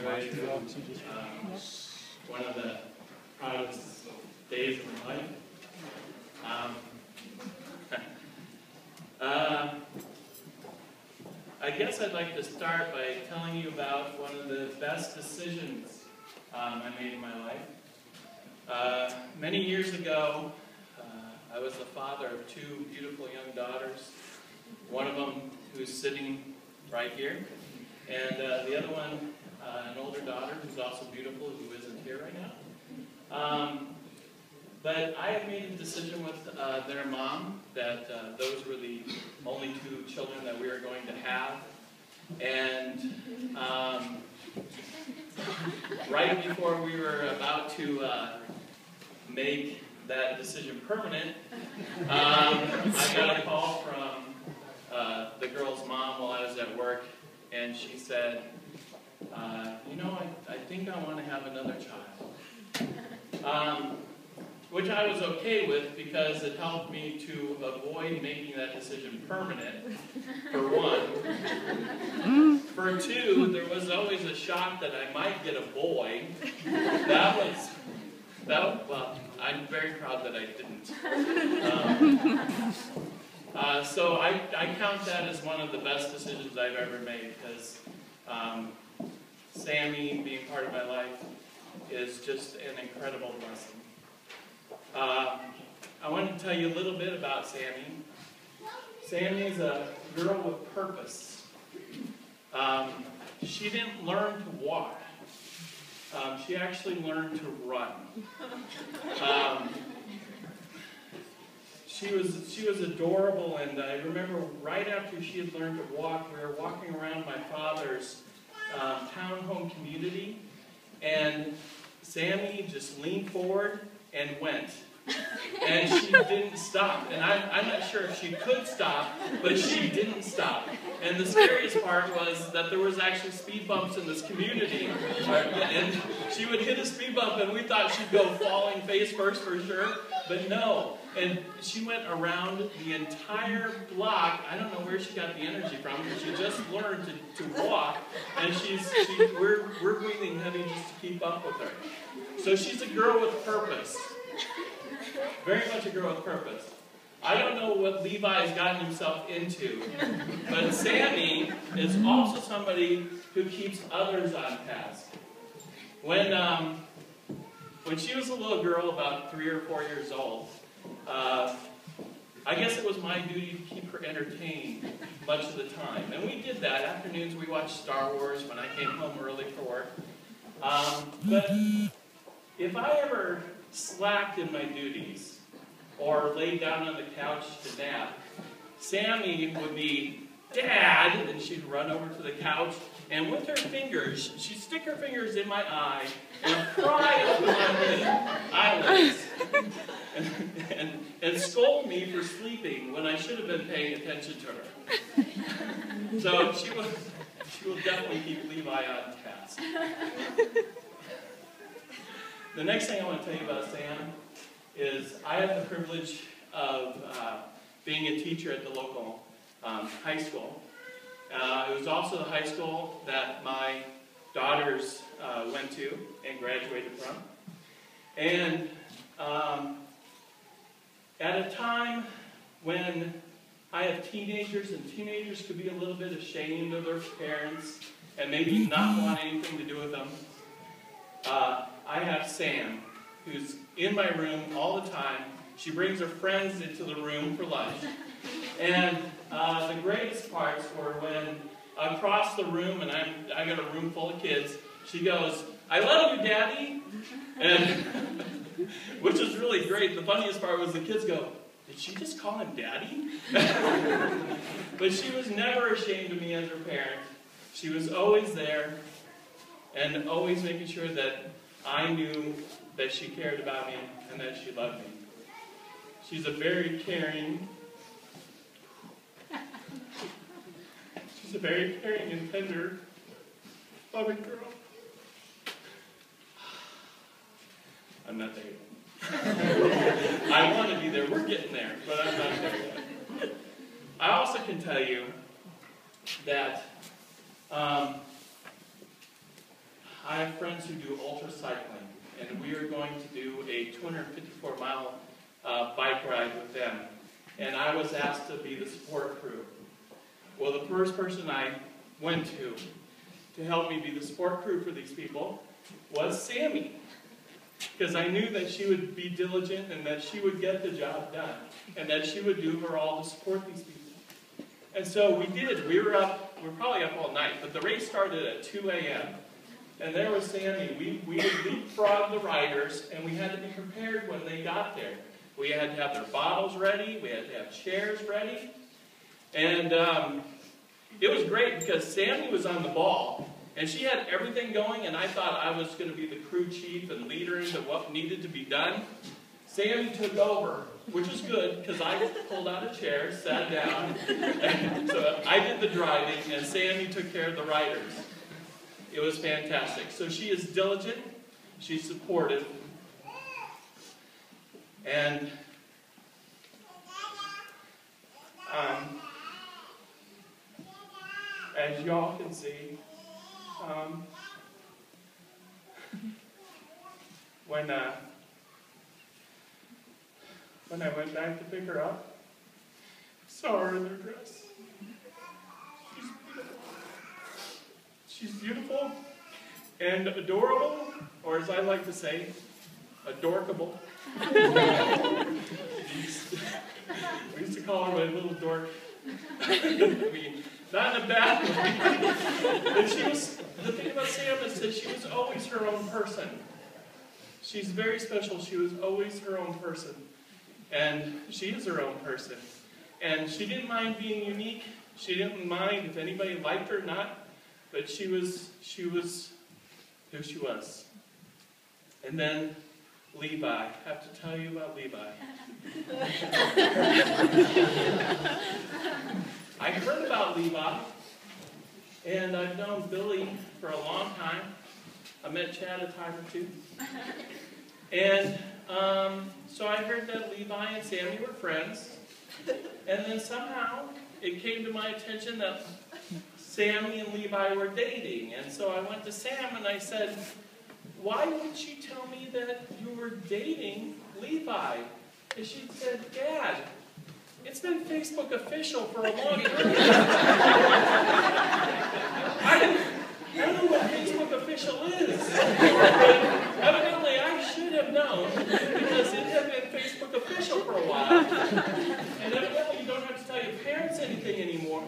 enjoyed one of the proudest days of my life. I guess I'd like to start by telling you about one of the best decisions I made in my life. Many years ago, I was the father of two beautiful young daughters. One of them who's sitting right here, and the other one, an older daughter who's also beautiful, who isn't here right now. But I had made a decision with their mom that those were the only two children that we were going to have. And right before we were about to make that decision permanent, I got a call from the girl's mom while I was at work, and she said, you know, I think I want to have another child. Which I was okay with because it helped me to avoid making that decision permanent, for one. For two, there was always a shock that I might get a boy. Well, I'm very proud that I didn't. So I count that as one of the best decisions I've ever made, because Sammy being part of my life is just an incredible blessing. I want to tell you a little bit about Sammy. Sammy is a girl with purpose. She didn't learn to walk. She actually learned to run. She was adorable, and I remember right after she had learned to walk, we were walking around my father's townhome community, and Sammy just leaned forward and went. And she didn't stop. And I'm not sure if she could stop, but she didn't stop. And the scariest part was that there was actually speed bumps in this community. And she would hit a speed bump, and we thought she'd go falling face first for sure. But no. And she went around the entire block. I don't know where she got the energy from, but she just learned to walk. And we're breathing heavy just to keep up with her. So she's a girl with purpose. Very much a girl with purpose. I don't know what Levi's gotten himself into, but Sammy is also somebody who keeps others on task. When she was a little girl, about 3 or 4 years old, I guess it was my duty to keep her entertained much of the time. And we did that. Afternoons we watched Star Wars when I came home early for work. But if I ever slacked in my duties or laid down on the couch to nap, Sammy would be, "Dad," and she'd run over to the couch, and with her fingers, she'd stick her fingers in my eye and pry open my eyelids and scold me for sleeping when I should have been paying attention to her. So she will definitely keep Levi on task. The next thing I want to tell you about Sam is I have the privilege of being a teacher at the local high school. It was also the high school that my daughters went to and graduated from. And at a time when I have teenagers, and teenagers could be a little bit ashamed of their parents and maybe not want anything to do with them, I have Sam, who's in my room all the time. She brings her friends into the room for lunch. And the greatest parts were when across the room, and I got a room full of kids, she goes, "I love you, Daddy." And which is really great. The funniest part was the kids go, "Did she just call him Daddy?" But she was never ashamed of me as her parent. She was always there and always making sure that I knew that she cared about me and that she loved me. She's a very caring, and tender, loving girl. I'm not there yet. I want to be there. We're getting there, but I'm not there yet. I also can tell you that I have friends who do ultra cycling, and we are going to do a 254-mile bike ride with them. And I was asked to be the support crew. Well, the first person I went to help me be the support crew for these people was Sami. Because I knew that she would be diligent and that she would get the job done. And that she would do her all to support these people. And so we did. We were probably up all night, but the race started at 2 a.m. And there was Sami. We would leapfrog the riders, and we had to be prepared when they got there. We had to have their bottles ready. We had to have chairs ready. And it was great because Sami was on the ball, and she had everything going, and I thought I was going to be the crew chief and leader into what needed to be done. Sami took over, which was good because I pulled out a chair, sat down, and so I did the driving, and Sami took care of the riders. It was fantastic. So she is diligent, she's supportive, and as y'all can see, when I went back to pick her up, saw her in her dress. She's beautiful and adorable, or as I like to say, adorkable. We used to call her my little dork. I mean, not in a bad way. But the thing about Sam is that she was always her own person. She's very special. She was always her own person. And she is her own person. And she didn't mind being unique. She didn't mind if anybody liked her or not. But she was who she was. And then Levi. I have to tell you about Levi. I heard about Levi, and I've known Billy for a long time. I met Chad a time or two. And so I heard that Levi and Sami were friends. And then somehow it came to my attention that Sami and Levi were dating. And so I went to Sam and I said, "Why didn't you tell me that you were dating Levi?" And she said, "Dad, it's been Facebook official for a long time." I don't know what Facebook official is. But evidently I should have known because it had been Facebook official for a while. And evidently you don't have to tell your parents anything anymore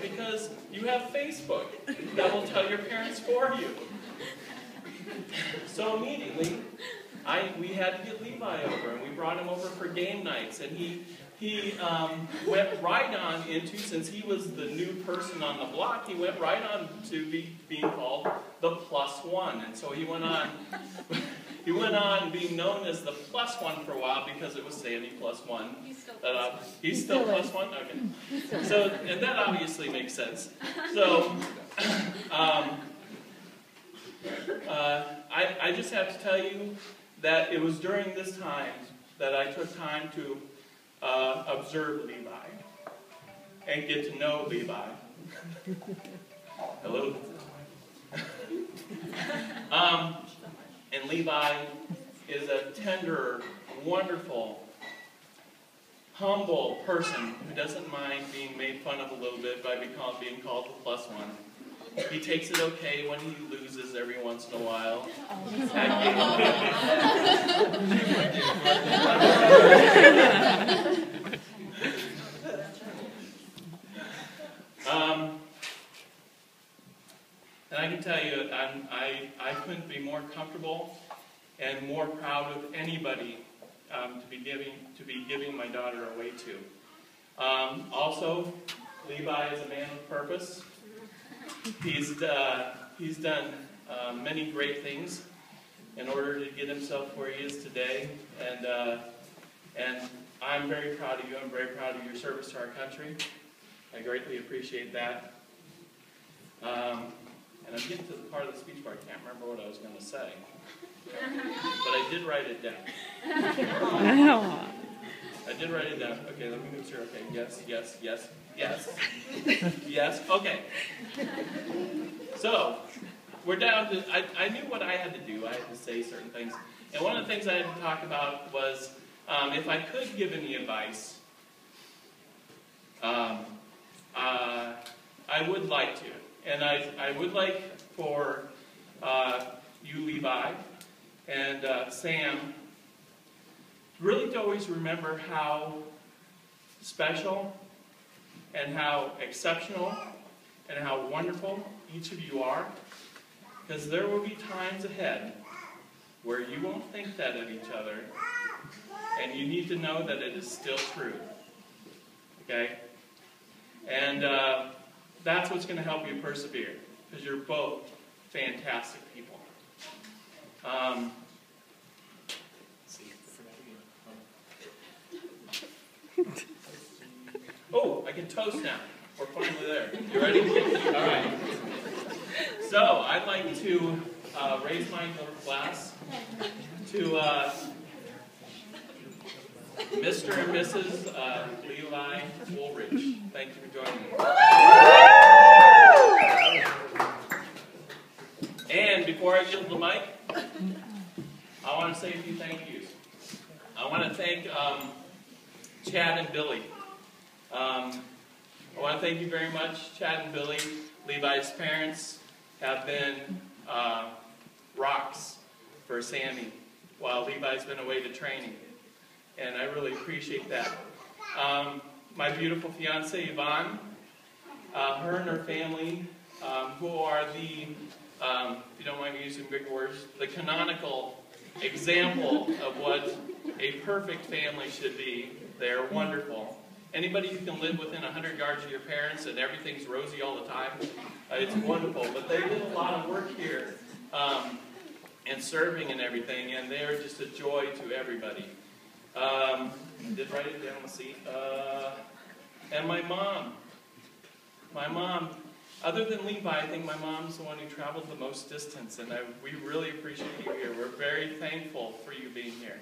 because you have Facebook that will tell your parents for you. So immediately, we had to get Levi over, and we brought him over for game nights, and he went right on into, since he was the new person on the block, he went right on to being called the plus one, and so he went on being known as the plus one for a while because it was Sami plus one. He's still plus one? Okay. So, and that obviously makes sense. So, I just have to tell you that it was during this time that I took time to observe Levi and get to know Levi. Hello? And Levi is a tender, wonderful, humble person who doesn't mind being made fun of a little bit by being called the plus one. He takes it okay when he loses every once in a while. And I can tell you, I couldn't be more comfortable and more proud of anybody to be giving my daughter away to. Also, Levi is a man of purpose. He's done many great things in order to get himself where he is today, and I'm very proud of you. I'm very proud of your service to our country. I greatly appreciate that. And I'm getting to the part of the speech where I can't remember what I was going to say, but I did write it down. I did write it down. Okay, let me make sure. Okay, yes, yes, yes, yes, yes. Okay. So, we're down to, I knew what I had to do. I had to say certain things. And one of the things I had to talk about was, if I could give any advice, I would like to. And I would like for you, Levi, and Sam, really to always remember how special and how exceptional and how wonderful each of you are. Because there will be times ahead where you won't think that of each other, and you need to know that it is still true. Okay? And that's what's going to help you persevere, because you're both fantastic people. Oh, I can toast now. We're finally there. You ready? All right. So, I'd like to raise my glass to Mr. and Mrs. Levi Woolridge. Thank you for joining me. And before I yield the mic, I want to say a few thank yous. I want to thank Chad and Billy. I want to thank you very much, Chad and Billy. Levi's parents have been rocks for Sammy while Levi's been away to training. And I really appreciate that. My beautiful fiancée, Yvonne, her and her family, who are the, if you don't mind me using big words, the canonical example of what a perfect family should be. They're wonderful. Anybody who can live within 100 yards of your parents and everything's rosy all the time, it's wonderful. But they did a lot of work here and serving and everything, and they're just a joy to everybody. I did write it down, let's see. And my mom, other than Levi, I think my mom's the one who traveled the most distance, and we really appreciate you here. We're very thankful for you being here.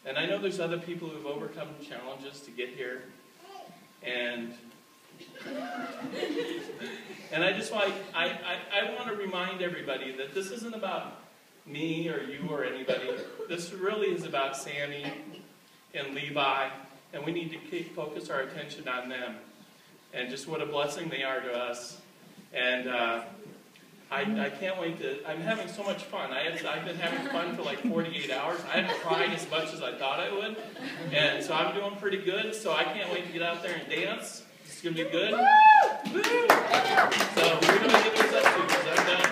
And I know there's other people who've overcome challenges to get here, and I just want to remind everybody that this isn't about me or you or anybody. This really is about Sami and Levi, and we need to focus our attention on them and just what a blessing they are to us. And I can't wait to, I'm having so much fun. I've been having fun for like 48 hours. I haven't cried as much as I thought I would. And so I'm doing pretty good. So I can't wait to get out there and dance. It's going to be good. Woo! So we're going to give this up to because I'm done.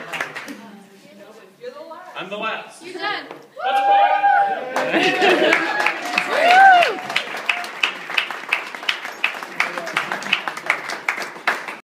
You're the last. I'm the last. You're done. Let's go!